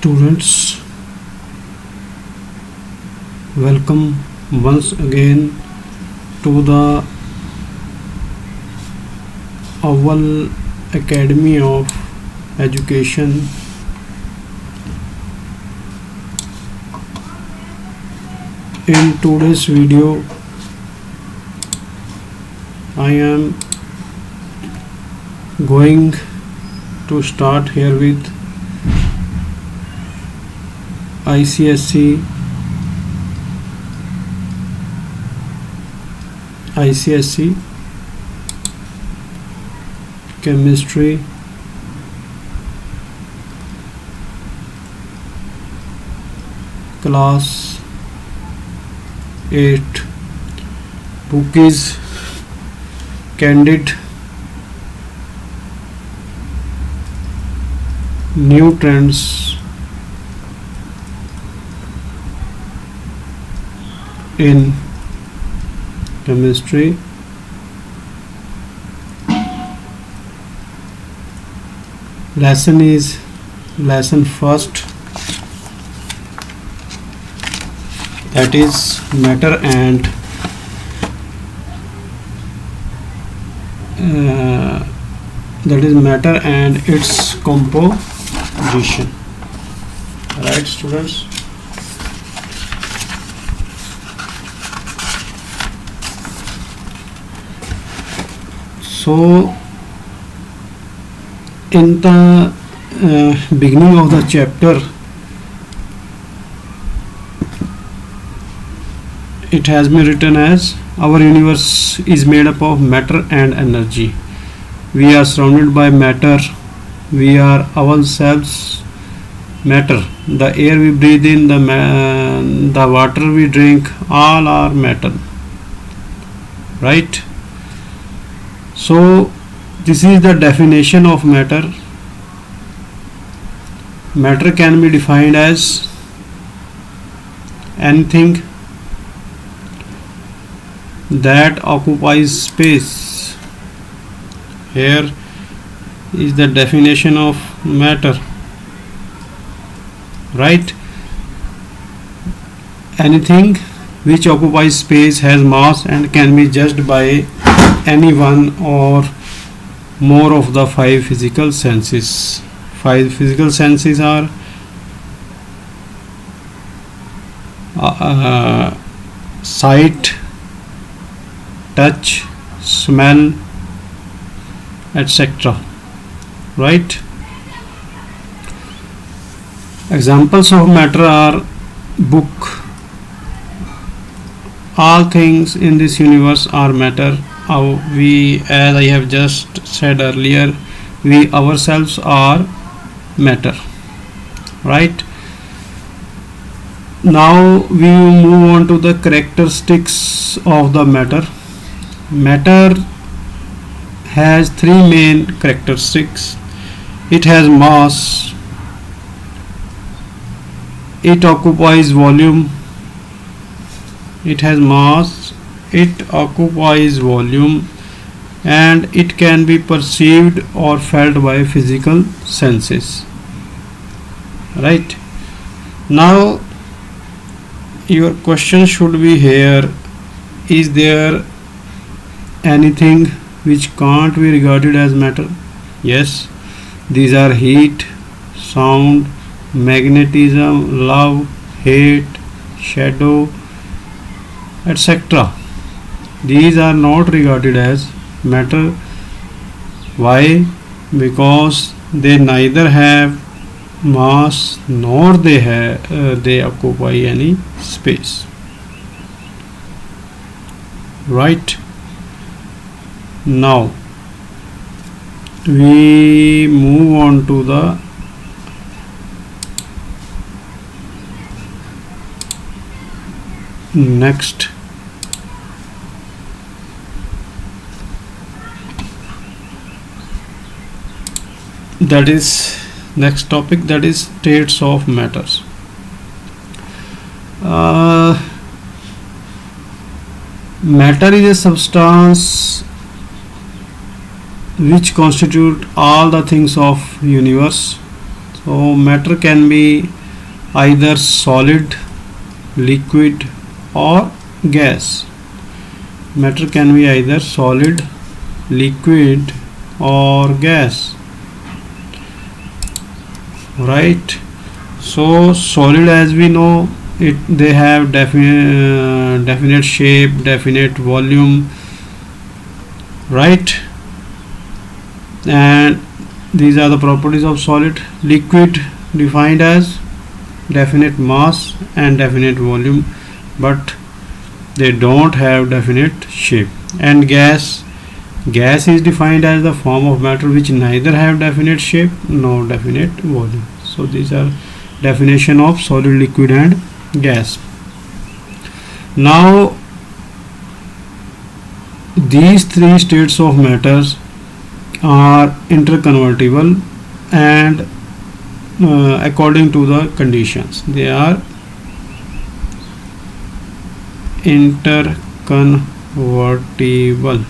Students, welcome once again to the Oval Academy of Education. In today's video, I am going to start here with ICSE Chemistry Class 8. Book is Candid New Trends in Chemistry. Lesson is lesson first, that is matter and its composition. Right, students? So in the beginning of the chapter, it has been written as our universe is made up of matter and energy. We are surrounded by matter. We are ourselves matter. The air we breathe in, the water we drink, all are matter. Right? So this is the definition of matter. Matter can be defined as anything that occupies space. Here is the definition of matter. Right? Anything which occupies space, has mass, and can be judged by any one or more of the five physical senses. Five physical senses are sight, touch, smell, etc. Right? Examples of matter are book. All things in this universe are matter. As I have just said earlier, we ourselves are matter. Right? Now we move on to the characteristics of the matter. Matter has three main characteristics. It has mass, it occupies volume, it has mass, it occupies volume, and it can be perceived or felt by physical senses. Right? Now your question should be here: is there anything which can't be regarded as matter? Yes, these are heat, sound, magnetism, love, hate, shadow, etc. These are not regarded as matter. Why? Because they neither have mass nor they occupy any space. Right? Now we move on to the next. That is next topic, that is states of matters. Matter is a substance which constitute all the things of universe. So matter can be either solid, liquid or gas. Matter can be either solid, liquid or gas, right? So solid, as we know it, they have definite shape, definite volume, right? And these are the properties of solid. Liquid defined as definite mass and definite volume, but they don't have definite shape. And gas is defined as the form of matter which neither have definite shape nor definite volume. So these are definition of solid, liquid and gas. Now these three states of matters are interconvertible, and according to the conditions they are interconvertible,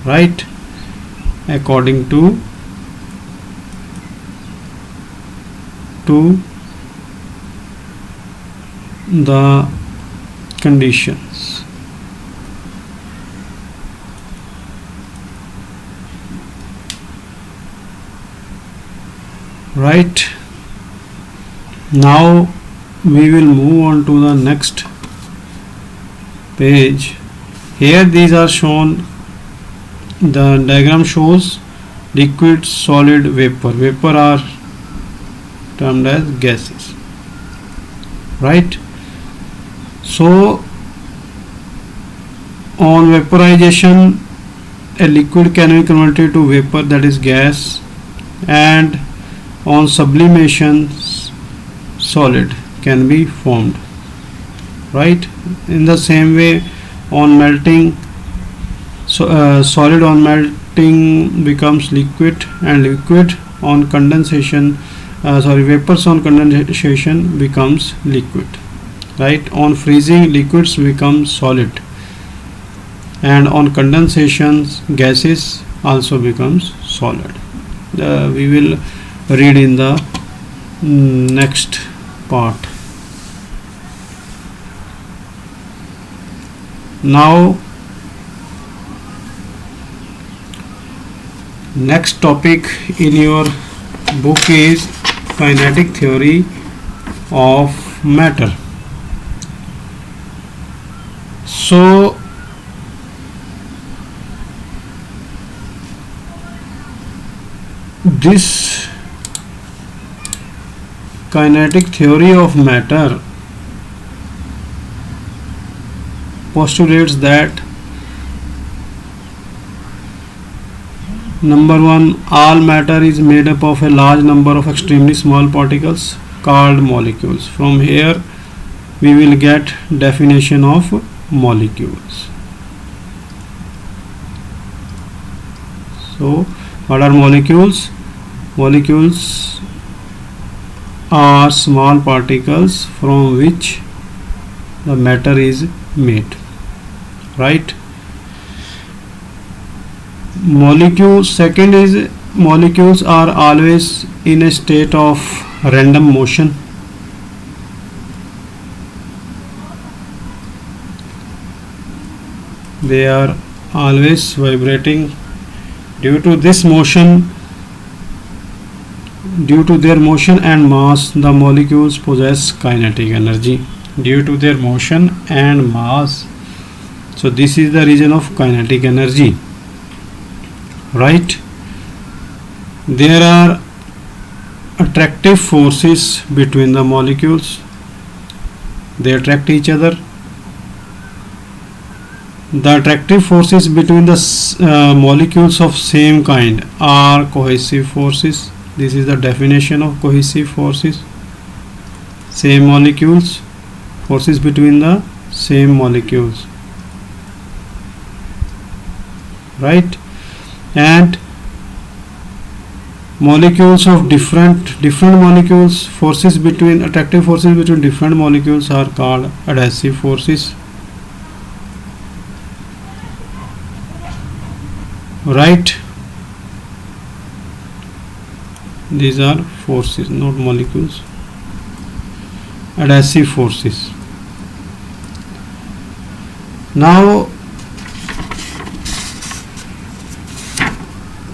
right? According to the conditions. Right, now we will move on to the next page. Here these are shown. The diagram shows liquid, solid, vapor. Vapor are termed as gases, right? So on vaporization a liquid can be converted to vapor, that is gas, and on sublimation solid can be formed, right? In the same way, on melting solid on melting becomes liquid, and liquid on condensation vapors on condensation becomes liquid, right? On freezing liquids become solid, and on condensations gases also becomes solid. We will read in the next part. Now next topic in your book is kinetic theory of matter. So this kinetic theory of matter postulates that number one, all matter is made up of a large number of extremely small particles called molecules. From here we will get definition of molecules. So what are molecules? Molecules are small particles from which the matter is made, right? Molecules, second is molecules are always in a state of random motion. They are always vibrating. Due to this motion, due to their motion and mass, the molecules possess kinetic energy. Due to their motion and mass, so this is the reason of kinetic energy, right? There are attractive forces between the molecules. They attract each other. The attractive forces between the molecules of same kind are cohesive forces. This is the definition of cohesive forces. Same molecules, forces between the same molecules, right? And molecules of different molecules, forces between attractive forces between different molecules are called adhesive forces, right? These are forces, not molecules. Adhesive forces. Now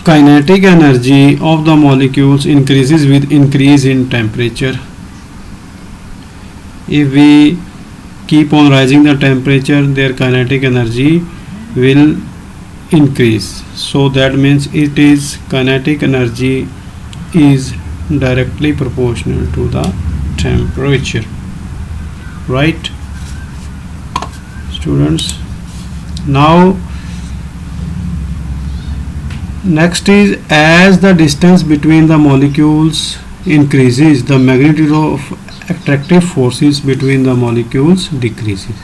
kinetic energy of the molecules increases with increase in temperature. If we keep on rising the temperature, their kinetic energy will increase. So that means it is kinetic energy is directly proportional to the temperature, right students? Now next is, as the distance between the molecules increases, the magnitude of attractive forces between the molecules decreases,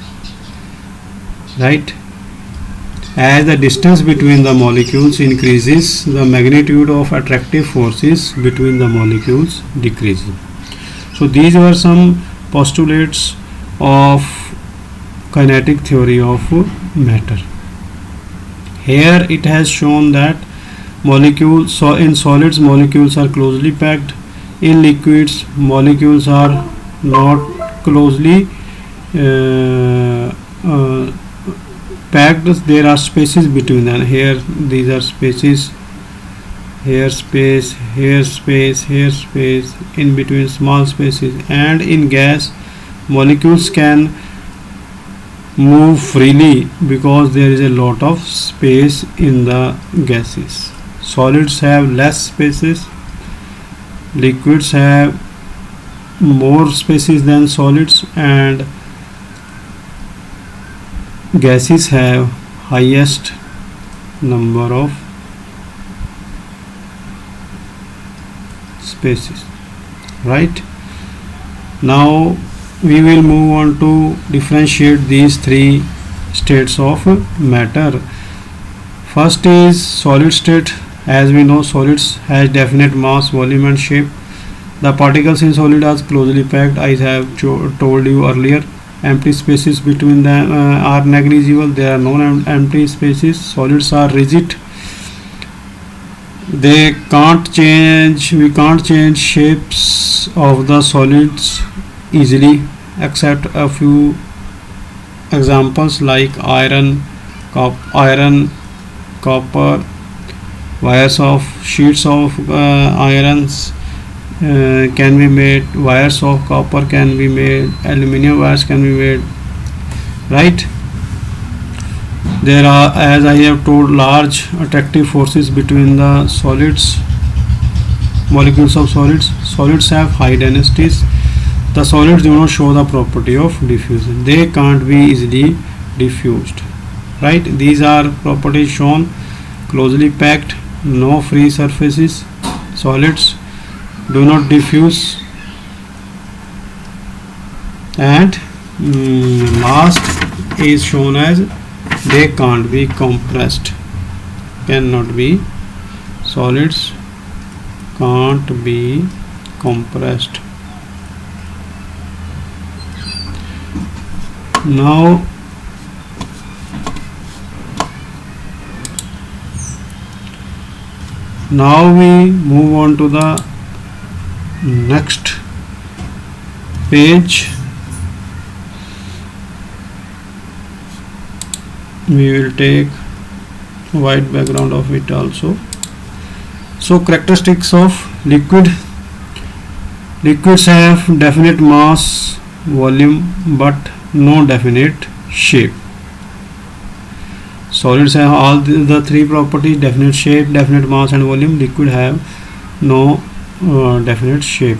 right? As the distance between the molecules increases, the magnitude of attractive forces between the molecules decreases. So these were some postulates of kinetic theory of matter. Here it has shown that molecules, so in solids molecules are closely packed, in liquids molecules are not closely packed, there are spaces between them. Here these are spaces, here space, here space, here space, in between small spaces. And in gas molecules can move freely because there is a lot of space in the gases. Solids have less spaces, liquids have more spaces than solids, and gases have highest number of spaces, right? Now we will move on to differentiate these three states of matter. First is solid state. As we know, solids has definite mass, volume and shape. The particles in solid are closely packed. I have told you earlier, empty spaces between them are negligible. There are no empty spaces. Solids are rigid. They can't change, we can't change shapes of the solids easily, except a few examples like iron, copper, wires of sheets of irons can be made, wires of copper can be made, aluminium wires can be made, right? There are, as I have told, large attractive forces between the solids, molecules of solids. Solids have high densities. The solids do not show the property of diffusion. They can't be easily diffused, right? These are properties shown: closely packed, no free surfaces. Solids do not diffuse, and last is shown as they can't be compressed, cannot be, solids can't be compressed. Now we move on to the next page. We will take white background of it also. So characteristics of liquid. Liquids have definite mass, volume, but no definite shape. Solids have all the three properties: definite shape, definite mass and volume. Liquid have no definite shape.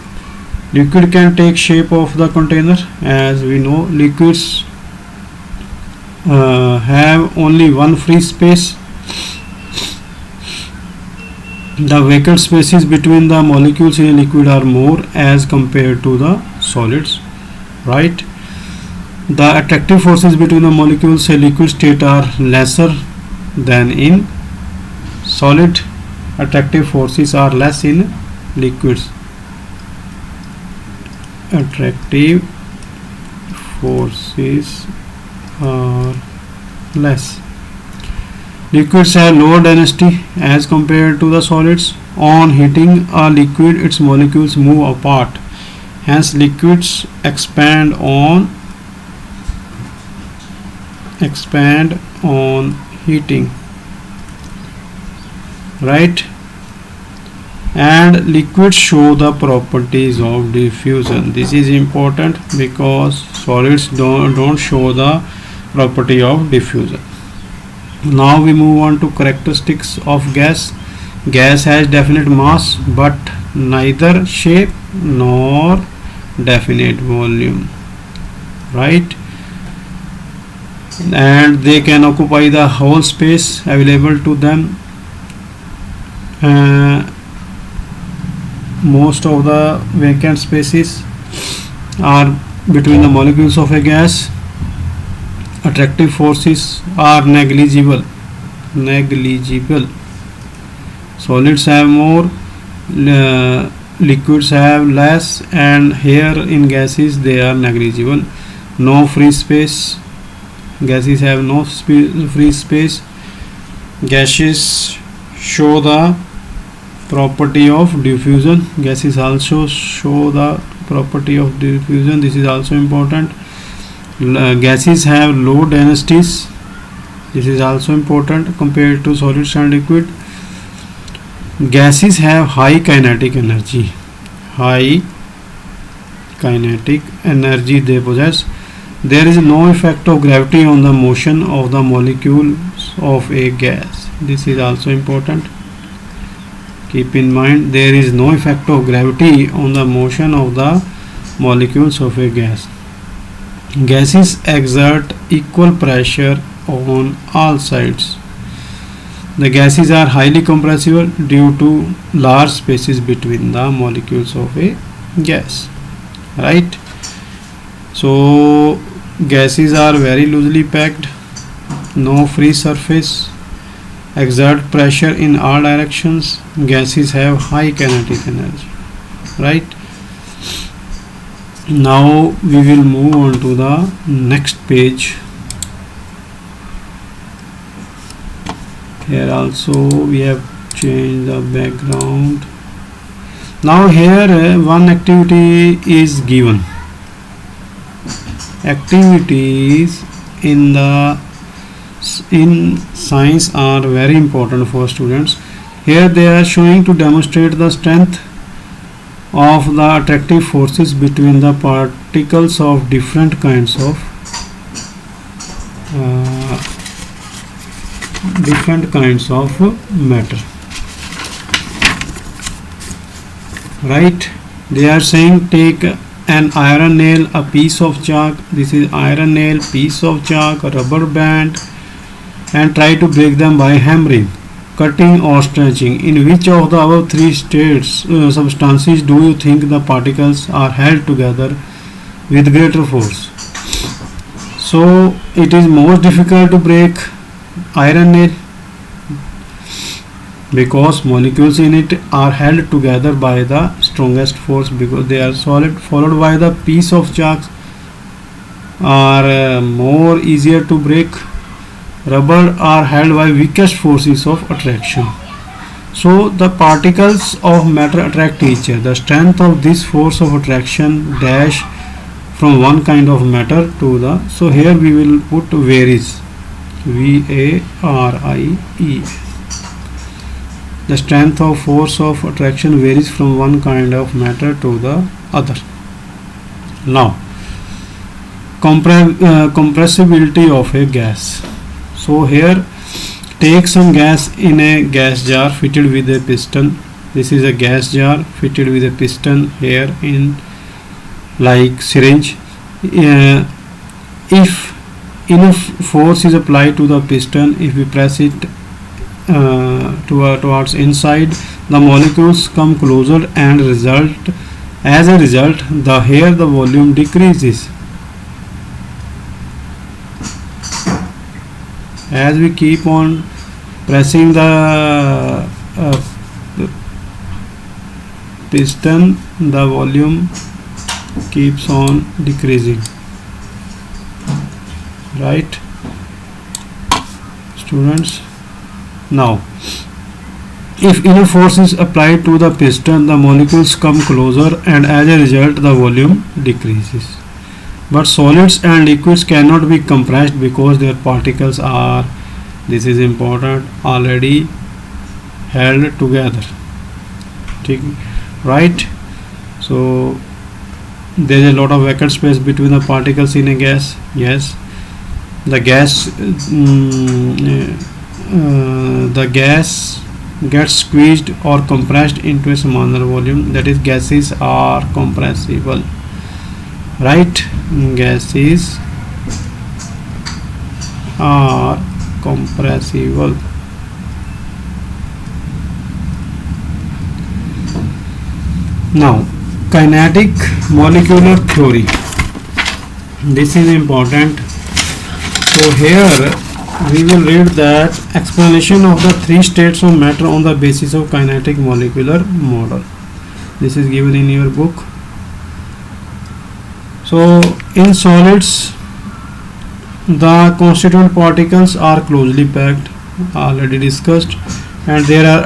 Liquid can take shape of the container. As we know, liquids have only one free space. The vacant spaces between the molecules in a liquid are more as compared to the solids, right? The attractive forces between the molecules in liquid state are lesser than in solid. Attractive forces are less in liquids. Attractive forces are less. Liquids have lower density as compared to the solids. On heating a liquid, its molecules move apart. Hence, liquids expand on heating, right? And liquids show the properties of diffusion. This is important because solids don't show the property of diffusion. Now we move on to characteristics of gas. Gas has definite mass but neither shape nor definite volume, right? And they can occupy the whole space available to them. Most of the vacant spaces are between the molecules of a gas. Attractive forces are negligible. Solids have more, liquids have less, and here in gases they are negligible. No free space. Gases have no free space. Gases show the property of diffusion. Gases also show the property of diffusion. This is also important. Gases have low densities. This is also important compared to solids and liquid. Gases have high kinetic energy. High kinetic energy they possess. There is no effect of gravity on the motion of the molecules of a gas. This is also important. Keep in mind, there is no effect of gravity on the motion of the molecules of a gas. Gases exert equal pressure on all sides. The gases are highly compressible due to large spaces between the molecules of a gas, right? So gases are very loosely packed, no free surface, exert pressure in all directions. Gases have high kinetic energy, right? Now we will move on to the next page. Here also we have changed the background. Now here one activity is given. Activities in science are very important for students. Here they are showing to demonstrate the strength of the attractive forces between the particles of different kinds of matter, right? They are saying take an iron nail, a piece of chalk. This is iron nail, piece of chalk, a rubber band, and try to break them by hammering, cutting or stretching. In which of the above three substances do you think the particles are held together with greater force? So it is most difficult to break iron nail because molecules in it are held together by the strongest force because they are solid. Followed by the piece of chalk are more easier to break. Rubber are held by weakest forces of attraction. So the particles of matter attract each other. The strength of this force of attraction dash from one kind of matter to the, so here we will put varies, varies. The strength of force of attraction varies from one kind of matter to the other. Now compressibility of a gas. So here take some gas in a gas jar fitted with a piston. This is a gas jar fitted with a piston here in like syringe. If enough force is applied to the piston, if we press it towards inside, the molecules come closer and as a result the volume decreases. As we keep on pressing the piston, the volume keeps on decreasing, right students? Now, if enough force is applied to the piston, the molecules come closer and as a result the volume decreases. But solids and liquids cannot be compressed because their particles are, this is important, already held together. Right? So there is a lot of vacant space between the particles in a gas. Yes, the gas gets squeezed or compressed into a smaller volume. That is, gases are compressible. Right? Gases are compressible. Now, kinetic molecular theory. This is important. So here we will read that explanation of the three states of matter on the basis of kinetic molecular model. This is given in your book. So in solids, the constituent particles are closely packed, already discussed, and there are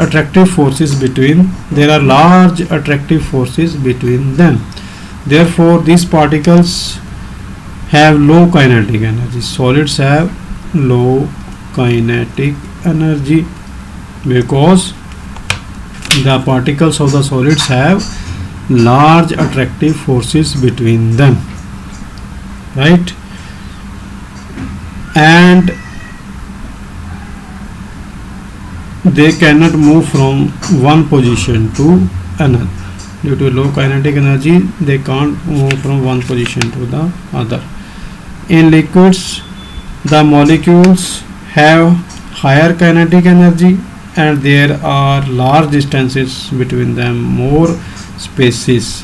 large attractive forces between them. Therefore these particles have low kinetic energy. Solids have low kinetic energy because the particles of the solids have large attractive forces between them, right? And they cannot move from one position to another. Due to low kinetic energy, they can't move from one position to the other. In liquids, the molecules have higher kinetic energy and there are large distances between them, more spaces.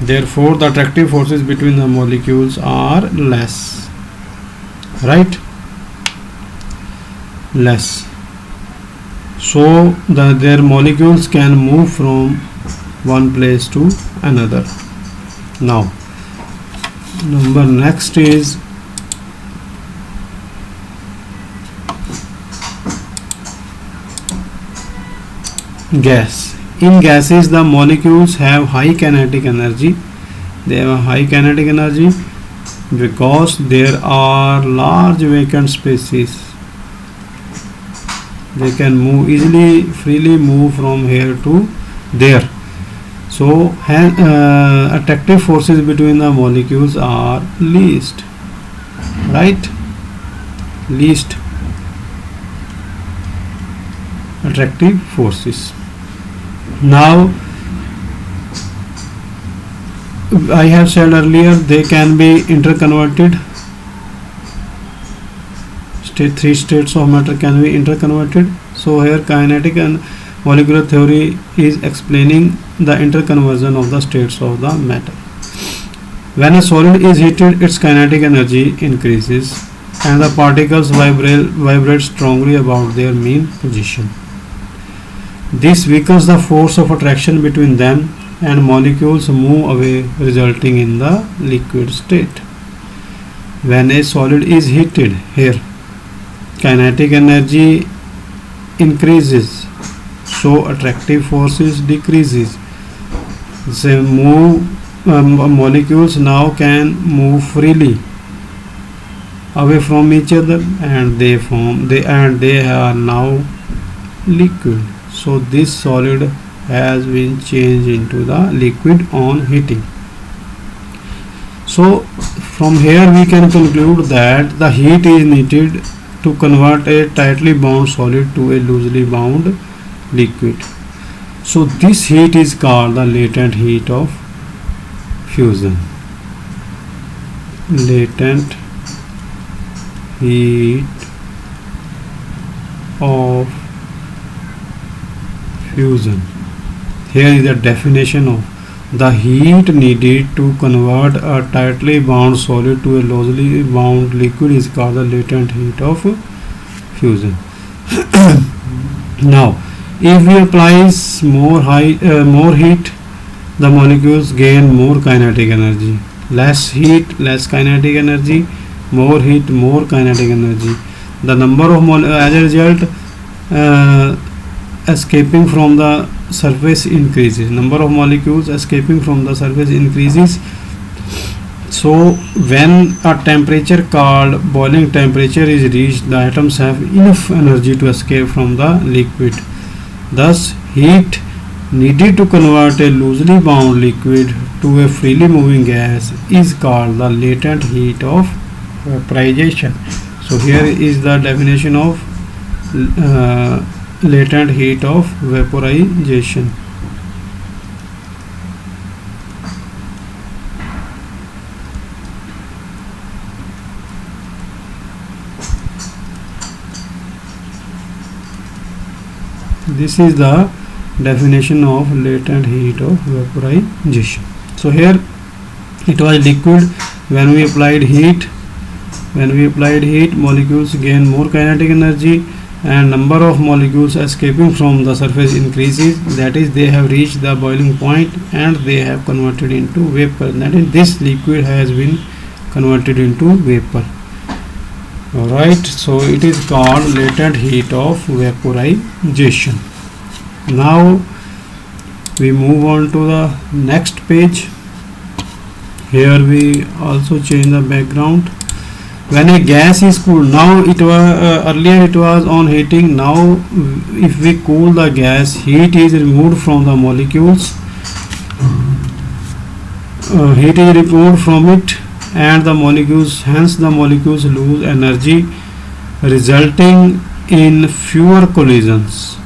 Therefore the attractive forces between the molecules are less, right? Less. So their molecules can move from one place to another. Now, next is gas. In gases, the molecules have high kinetic energy. They have a high kinetic energy because there are large vacant spaces. They can move easily, freely move from here to there. So attractive forces between the molecules are least, right? Least attractive forces. Now I have said earlier they can be interconverted. Three states of matter can be interconverted. So here kinetic and molecular theory is explaining the interconversion of the states of the matter. When a solid is heated, its kinetic energy increases and the particles vibrate strongly about their mean position. This weakens the force of attraction between them and molecules move away, resulting in the liquid state. When a solid is heated, here kinetic energy increases, so attractive forces decreases. The molecules now can move freely away from each other and they are now liquid. So this solid has been changed into the liquid on heating. So from here we can conclude that the heat is needed to convert a tightly bound solid to a loosely bound liquid. So this heat is called the latent heat of fusion. Latent heat of fusion. Here is the definition of the heat needed to convert a tightly bound solid to a loosely bound liquid is called the latent heat of fusion. Now, if we apply more heat, the molecules gain more kinetic energy. Less heat, less kinetic energy. more heat, more kinetic energy. The number of as a result, escaping from the surface increases. Number of molecules escaping from the surface increases. So when a temperature called boiling temperature is reached, the atoms have enough energy to escape from the liquid. Thus, heat needed to convert a loosely bound liquid to a freely moving gas is called the latent heat of vaporization. So here is the definition of latent heat of vaporization. This is the definition of latent heat of vaporization. So here it was liquid. When we applied heat, molecules gain more kinetic energy and number of molecules escaping from the surface increases. That is, they have reached the boiling point and they have converted into vapor. That is, this liquid has been converted into vapor. Alright, so it is called latent heat of vaporization. Now we move on to the next page. Here we also change the background. When a gas is cooled, now it was earlier it was on heating. Now if we cool the gas, heat is removed from the molecules. Heat is removed from it and the molecules, hence the molecules lose energy, resulting in fewer collisions.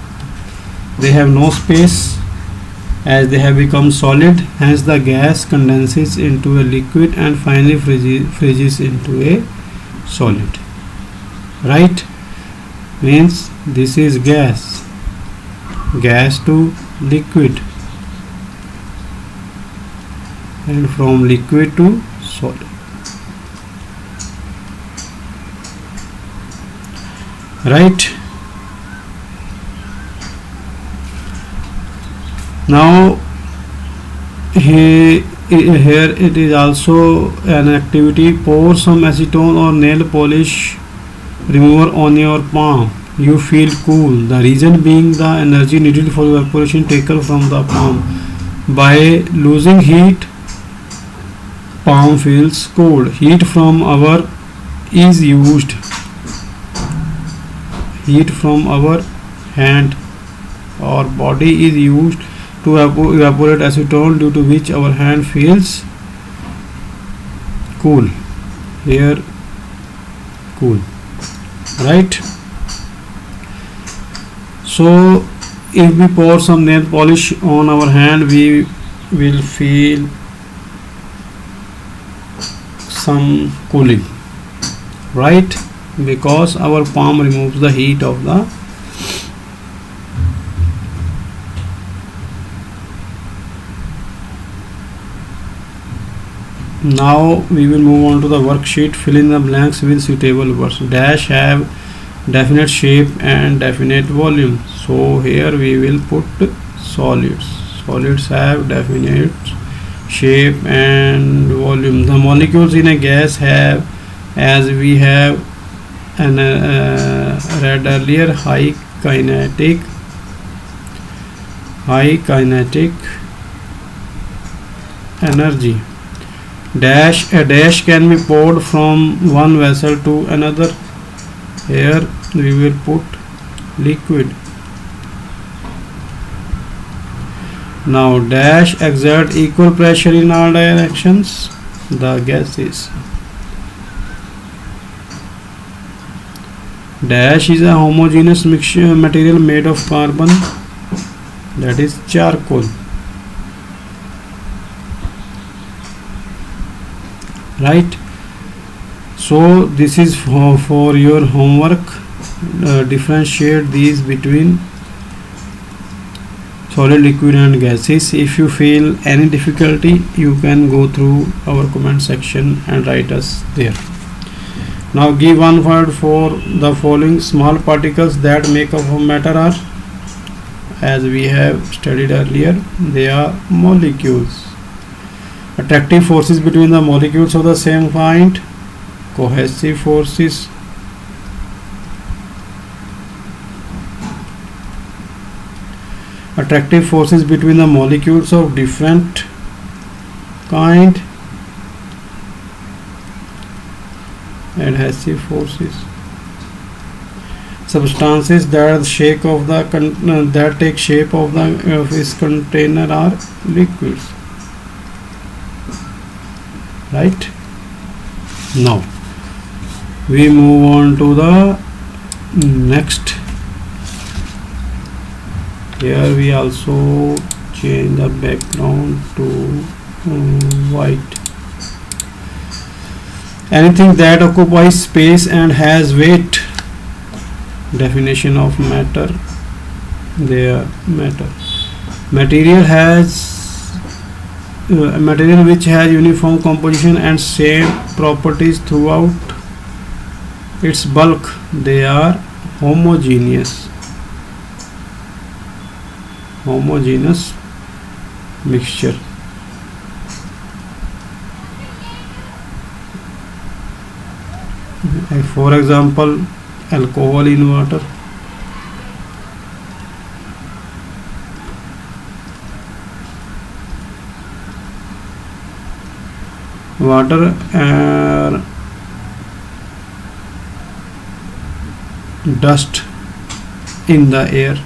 They have no space as they have become solid, hence the gas condenses into a liquid and finally freezes into a solid. Right? Means this is gas to liquid, and from liquid to solid. Right? Now here it is also an activity. Pour some acetone or nail polish remover on your palm. You feel cool. The reason being the energy needed for evaporation taken from the palm. By losing heat, palm feels cold. Heat from our hand or body is used to evaporate acetone, due to which our hand feels cool. Here, cool. Right? So if we pour some nail polish on our hand, we will feel some cooling, right? Because our palm removes the heat of the Now we will move on to the worksheet. Fill in the blanks with suitable words. Dash have definite shape and definite volume. So here we will put solids. Solids have definite shape and volume. The molecules in a gas have, as we have read earlier, high kinetic energy. A dash can be poured from one vessel to another. Here we will put liquid. Now dash exert equal pressure in all directions. The gases. Dash is a homogeneous mixture material made of carbon, that is charcoal. Right? So this is for your homework. Differentiate these between solid, liquid and gases. If you feel any difficulty, you can go through our comment section and write us there. Now give one word for the following. Small particles that make up matter are, as we have studied earlier, they are molecules. Attractive forces between the molecules of the same kind cohesive forces, attractive forces between the molecules of different kind, adhesive forces, substances that shake of the that take shape of its container are liquids. Right, now we move on to the next. Here we also change the background to white. Anything that occupies space and has weight. Definition of matter. There, matter. Material which has uniform composition and same properties throughout its bulk. They are homogeneous. Homogeneous mixture. For example, alcohol in water. Water and dust in the air.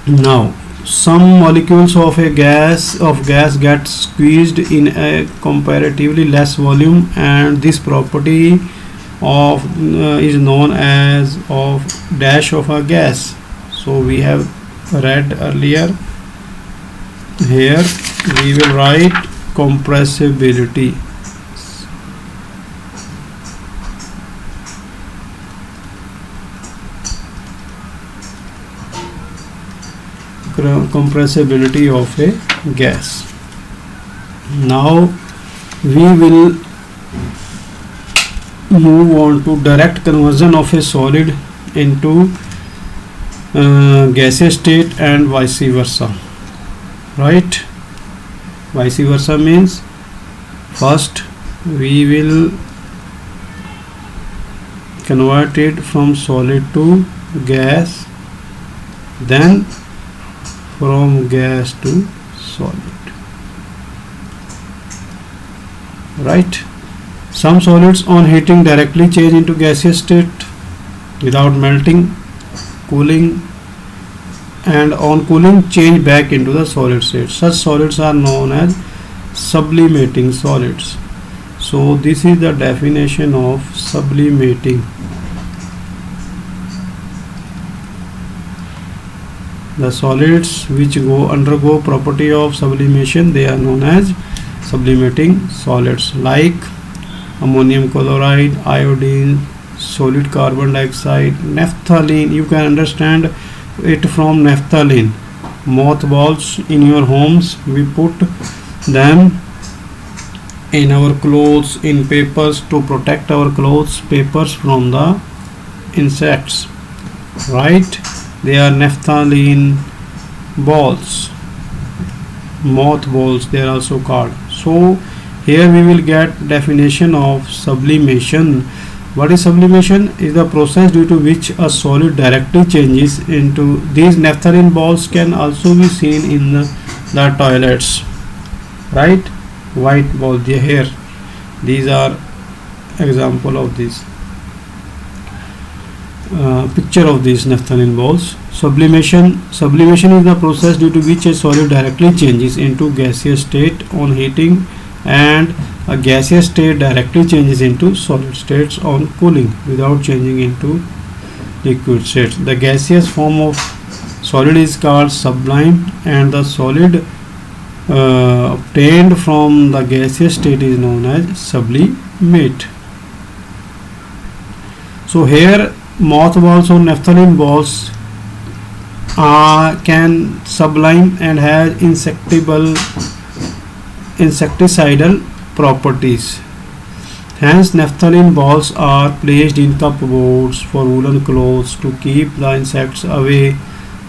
Now, some molecules of gas get squeezed in a comparatively less volume, and this property of is known as of dash of a gas. So we have read earlier. Here we will write compressibility. Compressibility of a gas. Now we will move on to direct conversion of a solid into gaseous state and vice versa. Right, vice versa means first we will convert it from solid to gas, then from gas to solid. Right, some solids on heating directly change into gaseous state without melting. Cooling, and on cooling change back into the solid state. Such solids are known as sublimating solids. So this is the definition of sublimating. The solids which undergo property of sublimation, they are known as sublimating solids, like ammonium chloride, iodine, solid carbon dioxide, naphthalene. You can understand it from naphthalene. Mothballs in your homes, we put them in our clothes, in papers, to protect our clothes, papers from the insects. Right, they are naphthalene balls, mothballs they are also called. So here we will get definition of sublimation. What is sublimation? Is the process due to which a solid directly changes into. These naphthalene balls can also be seen in the toilets. Right, white balls here. These are example of this picture of these naphthalene balls. Sublimation is the process due to which a solid directly changes into gaseous state on heating, and a gaseous state directly changes into solid states on cooling without changing into liquid states. The gaseous form of solid is called sublime, and the solid obtained from the gaseous state is known as sublimate. So here mothballs or naphthalene balls can sublime and have insecticidal properties. Hence naphthalene balls are placed in cupboards for woolen clothes to keep the insects away.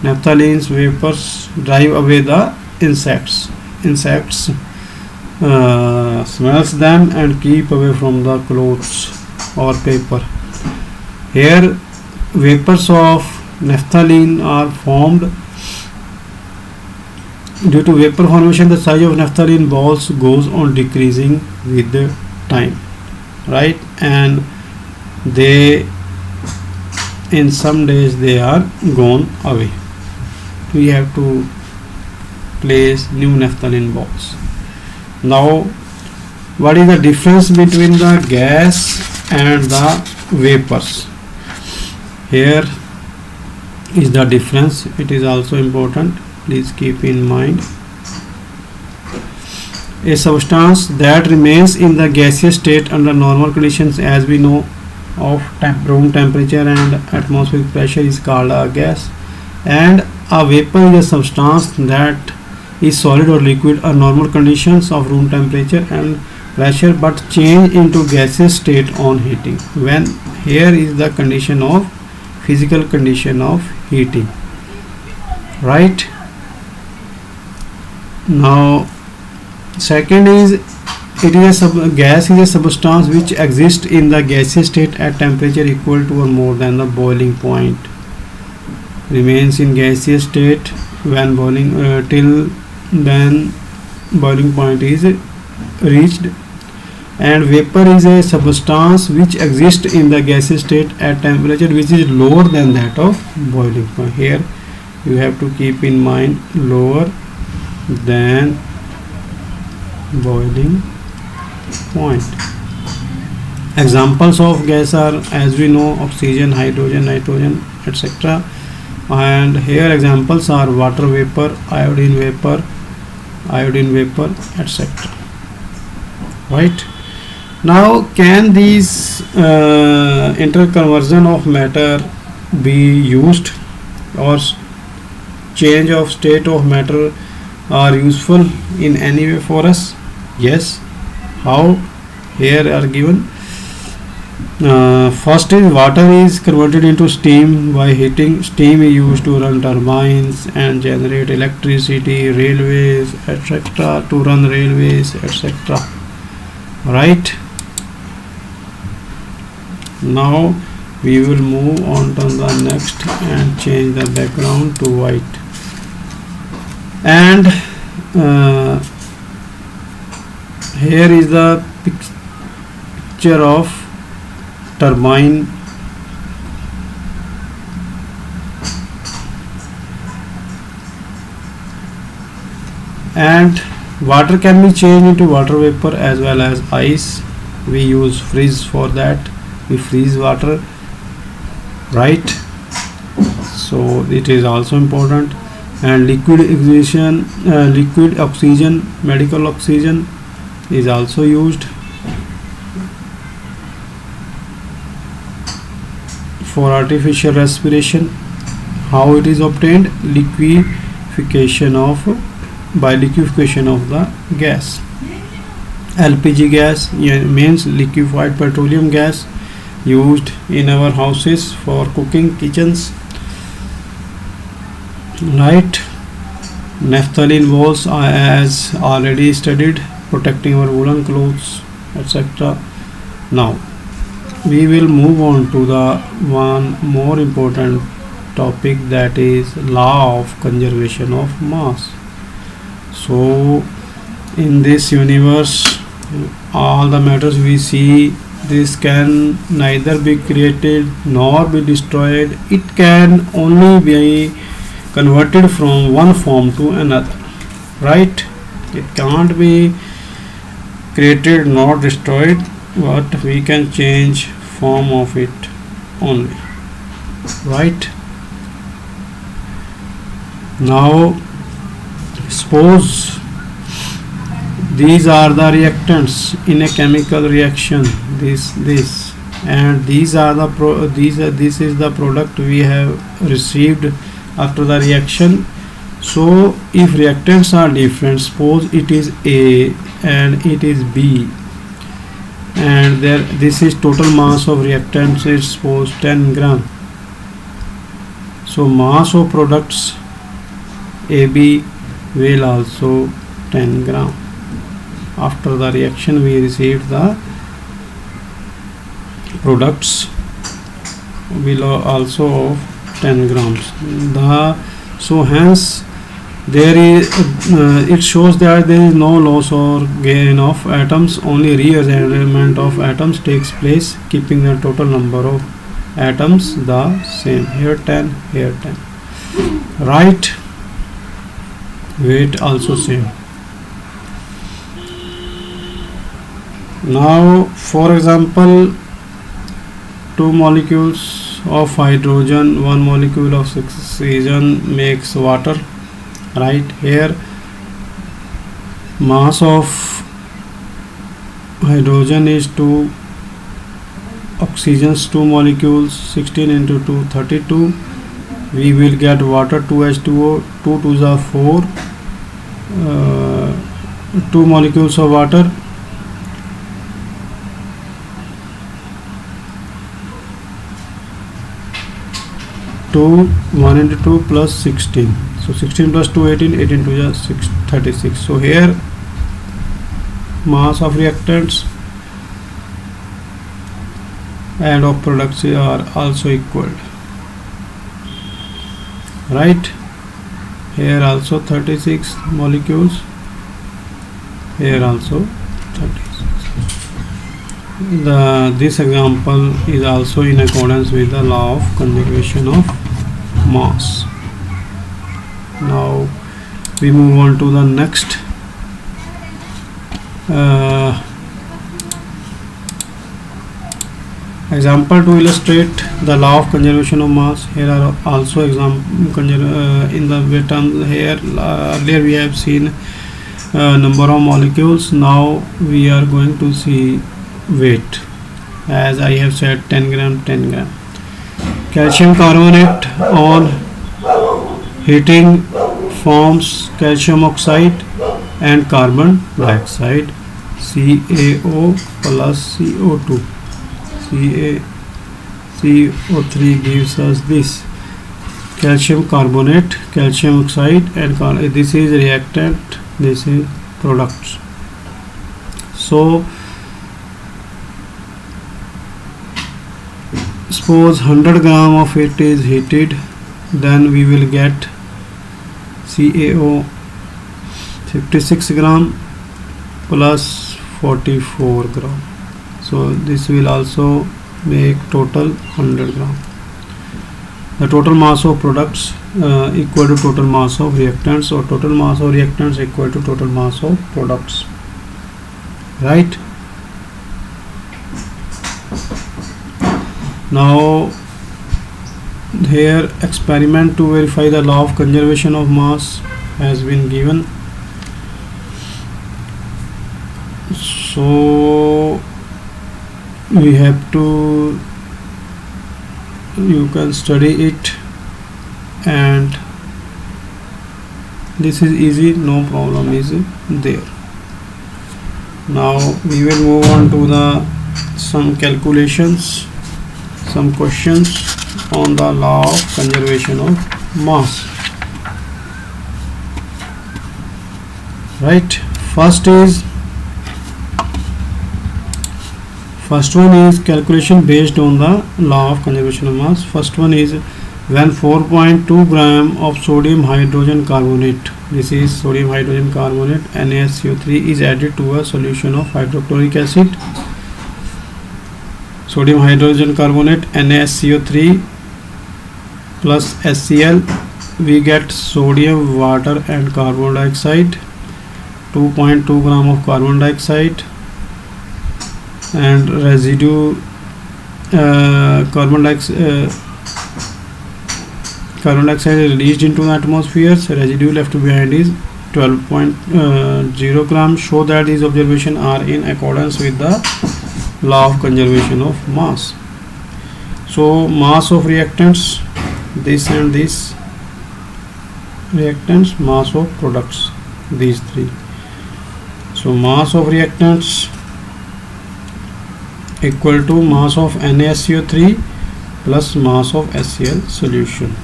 Naphthalene's vapors drive away the insects. Insects smells them and keep away from the clothes or paper. Here vapors of naphthalene are formed. Due to vapor formation, the size of naphthalene balls goes on decreasing with the time, right? And they, in some days, they are gone away. We have to place new naphthalene balls. Now, what is the difference between the gas and the vapors? Here is the difference. It is also important. Please keep in mind. A substance that remains in the gaseous state under normal conditions, as we know, of room temperature and atmospheric pressure, is called a gas, and a vapor is a substance that is solid or liquid under normal conditions of room temperature and pressure but change into gaseous state on heating. When here is the condition of physical condition of heating, right? Now second is, it is a gas is a substance which exists in the gaseous state at temperature equal to or more than the boiling point, remains in gaseous state when boiling till then boiling point is reached. And vapor is a substance which exists in the gaseous state at temperature which is lower than that of boiling point. Here you have to keep in mind lower than boiling point. Examples of gas are, as we know, oxygen, hydrogen, nitrogen, etc. And here examples are water vapor, iodine vapor, etc. Right? Now, can these interconversion of matter be used, or change of state of matter are useful in any way for us? Yes. How? Here are given. First is, water is converted into steam by heating. Steam is used to run turbines and generate electricity, railways, etc. to run railways, etc. Right? Now we will move on to the next and change the background to white. And here is the picture of turbine. And water can be changed into water vapor as well as ice. We use freeze for that. We freeze water, right? So it is also important. And liquid oxygen, medical oxygen is also used for artificial respiration. How it is obtained? By liquefaction of the gas. LPG gas means liquefied petroleum gas, used in our houses for cooking, kitchens, right? Naphthalene balls are, as already studied, protecting our woolen clothes, etc. Now we will move on to the one more important topic, that is law of conservation of mass. So in this universe, all the matters we see, this can neither be created nor be destroyed. It can only be converted from one form to another, right? It can't be created nor destroyed, but we can change form of it only, right? Now suppose these are the reactants in a chemical reaction, this and these are the this is the product we have received after the reaction. So if reactants are different, suppose it is A and it is B, and this is total mass of reactants is suppose 10 gram. So mass of products AB will also 10 gram. After the reaction we received the products will also of 10 grams. So hence there is it shows that there is no loss or gain of atoms, only rearrangement of atoms takes place, keeping the total number of atoms the same. Here 10, here 10. Right, weight also same. Now for example, two molecules of hydrogen, one molecule of oxygen makes water. Right, here mass of hydrogen is 2, oxygen's 2 molecules, 16 into 2 32. We will get water 2H2O, 2 2s are 4, 2 molecules of water, two 1 into 2 plus 16. So 16 plus 2 18, 18 to just 6 36. So here mass of reactants and of products are also equal. Right, here also 36 molecules, here also 36. This example is also in accordance with the law of conservation of mass. Now we move on to the next example to illustrate the law of conservation of mass. Here are also example in the terms. Here earlier we have seen number of molecules. Now we are going to see weight. As I have said, 10 gram, 10 gram. Calcium carbonate on heating forms calcium oxide and carbon dioxide, CaO plus CO2. CO3 gives us this calcium carbonate, calcium oxide, and this is reactant, this is products. So suppose 100 gram of it is heated, then we will get CaO 56 gram plus 44 gram. So this will also make total 100 gram. The total mass of products equal to total mass of reactants, or total mass of reactants equal to total mass of products. Right. Now here experiment to verify the law of conservation of mass has been given. So we have to, you can study it, and this is easy, no problem is there. Now we will move on to the some calculations, some questions on the law of conservation of mass. Right, first one is calculation based on the law of conservation of mass. First one is when 4.2 gram of sodium hydrogen carbonate, this is sodium hydrogen carbonate NaSCO3, is added to a solution of hydrochloric acid. Sodium hydrogen carbonate NaSCO3 plus HCl, we get sodium, water and carbon dioxide, 2.2 gram of carbon dioxide, and residue carbon dioxide is released into the atmosphere. So residue left behind is 12.0 grams. Show that these observations are in accordance with the law of conservation of mass. So mass of reactants, this and this reactants, mass of products, these three. So mass of reactants equal to mass of NaSCO3 plus mass of HCl solution.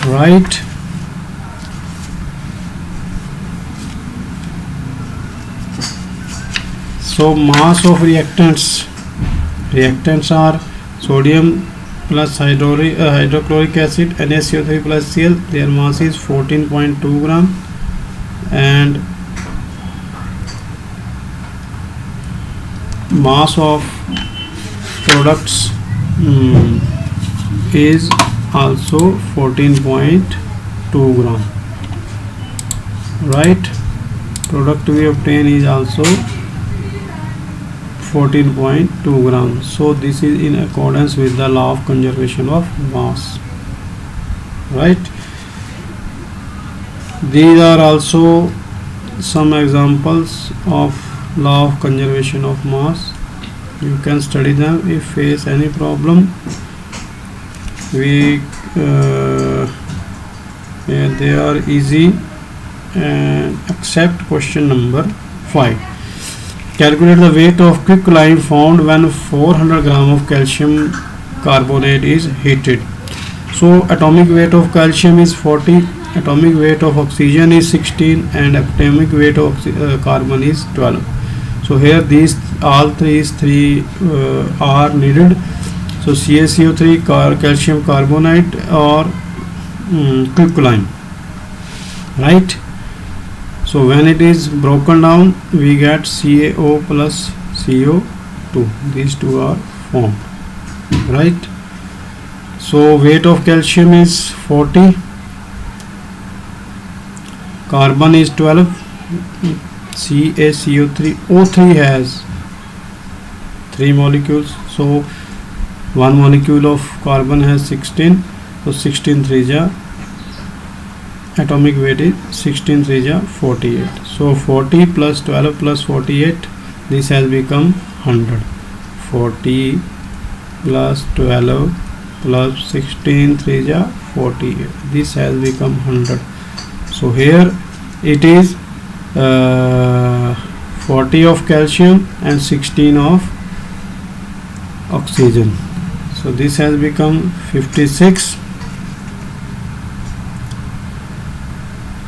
right? So mass of reactants are sodium plus hydrochloric acid, NaCO3 plus Cl. Their mass is 14.2 gram, and mass of products is also 14.2 gram, right? Product we obtain is also 14.2 grams. So this is in accordance with the law of conservation of mass, right? These are also some examples of law of conservation of mass. You can study them. If face any problem, we they are easy, and accept question number 5. Calculate the weight of quicklime found when 400 gram of calcium carbonate is heated. So atomic weight of calcium is 40, atomic weight of oxygen is 16, and atomic weight of carbon is 12. So here these all three are needed. So CaCO3, calcium carbonate, or quicklime, right? So when it is broken down, we get CaO plus CO2. These two are formed, right? So weight of calcium is 40, carbon is 12, CaCO3, O3 has 3 molecules. So one molecule of carbon has 16. So 16 3 ja, atomic weight is 16 3 ja 48. So 40 plus 12 plus 48, this has become 100. 40 plus 12 plus 16 3 ja 48, this has become 100. So here it is 40 of calcium and 16 of oxygen. So this has become 56.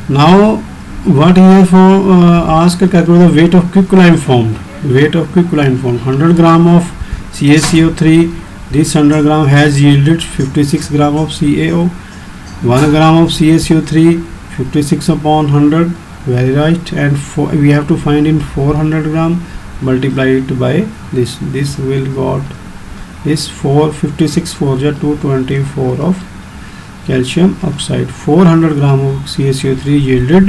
Now what here for ask to calculate the weight of quicklime formed. Weight of quicklime formed, 100 gram of CaCO3, this 100 gram has yielded 56 gram of CaO. 1 gram of CaCO3, 56 upon 100, very right, and we have to find in 400 gram, multiply it by this will got is 456 4 ja 224 of calcium oxide. 400 gram of CaCO3 yielded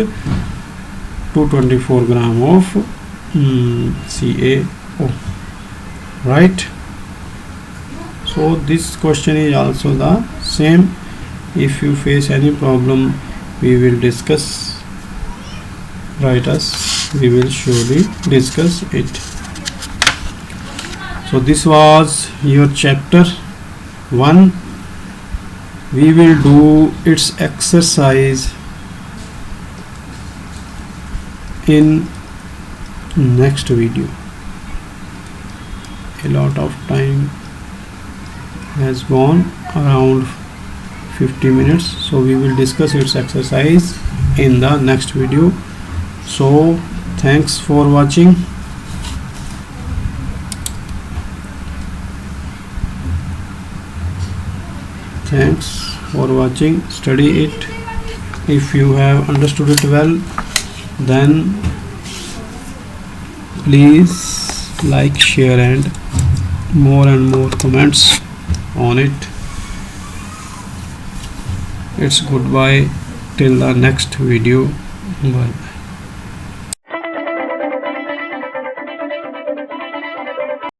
224 gram of CaO, right? So this question is also the same. If you face any problem, we will discuss. Write us, we will surely discuss it. So this was your chapter 1. We will do its exercise in next video. A lot of time has gone, around 50 minutes, so we will discuss its exercise in the next video. So thanks for watching. Thanks for watching. Study it. If you have understood it well, then please like, share, and more comments on it. It's goodbye till the next video. Bye.